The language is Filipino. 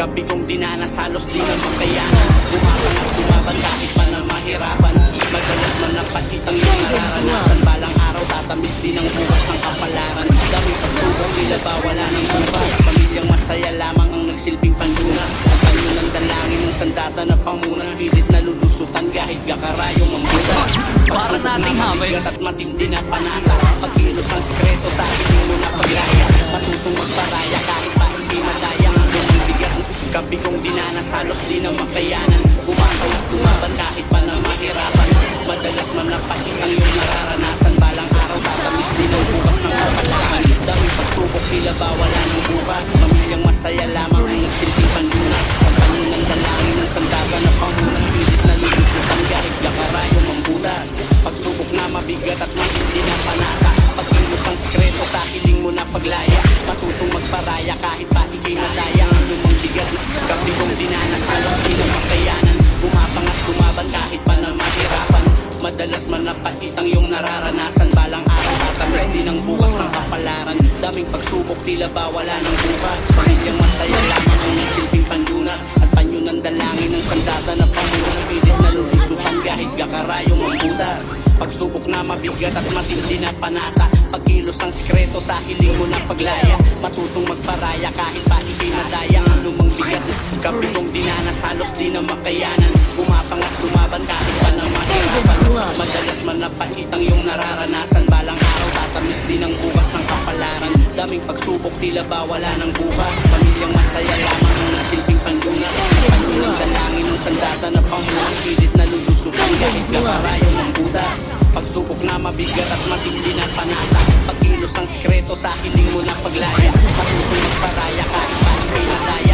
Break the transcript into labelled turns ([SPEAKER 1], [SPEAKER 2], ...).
[SPEAKER 1] Gabi kong dinanas, halos di na makayanan. Bumaban at bumaban kahit pa na mahirapan. Madalas man napatitang yung nararanasan. Balang araw tatamis din ang bukas ng kapalaran. Daming pagsubok, tila ba wala ng bukas. Pamilyang masaya lamang ang nagsilbing panlunas. Ang panyo ng dalangin ng sandata na pamunas. Pilit na lulusutan kahit kakarayong mambutas.
[SPEAKER 2] Para nating hamay.
[SPEAKER 1] At matindi na panata. Pagkilos ng sekreto sa akin mo na paglaya. Matutong magparaya kahit pa hindi madaya. Ang bigat gabi kong dinanas, halos di na makayanan. Bumabaw at tumaban kahit pa na mahirapan. Madalas man napakitang yung nararanasan. Balang araw tatamis din ang bukas ng kapalaran. Daming pagsubok, tila ba wala ng bukas. Pamilyang masaya lamang ang nagsilbing panlunas. Ang panyo ng dalangin ng sandata na pamunas. Pilit na lulusutan kahit kakarayong mambutas. Pagsubok na mabigat at matindi na panata. Pagkilos ang sekreto sa hiling mo na paglaya. Matutong magparaya kahit pa ikay madaya. Ang lumang bigat gabi kong dinanas, halos di na makayanan. Bumapang at bumaban kahit pa na mahirapan. Madalas man napakitang yung nararanasan. Balang araw tatamis din ang bukas ng kapalaran. Daming pagsubok, tila ba wala ng bukas. Pamilyang masaya lamang ang nagsilbing panlunas. At panyo ng dalangin ng sandata na pamunas. Pilit na lulusutan kahit kakarayong mambutas. Pagsubok na mabigat at matindi na panata. Pagkilos ang sekreto sa hiling mo na paglaya. Matutong magparaya kahit pa ikay madaya. Ang lumang bigat gabi kong dinanas, halos di na makayanan. Bumapang at tumaban kahit pa na mahirapan. Madalas man napakitang yung nararanasan. Balang araw tatamis din ang bukas ng kapalaran. Daming pagsubok, tila ba wala ng bukas. Pamilyang masaya lamang ang nasilbing panlunas. Panyo ng dalangin ng sandata na pamunas. Pilit na lulusutan kahit kakarayong ng butas. Pagsubok na mabigat at matindi na panata. Pagkilos ang sekreto sa hiling mo na paglaya. Matutong magparaya kahit pa ikay madaya.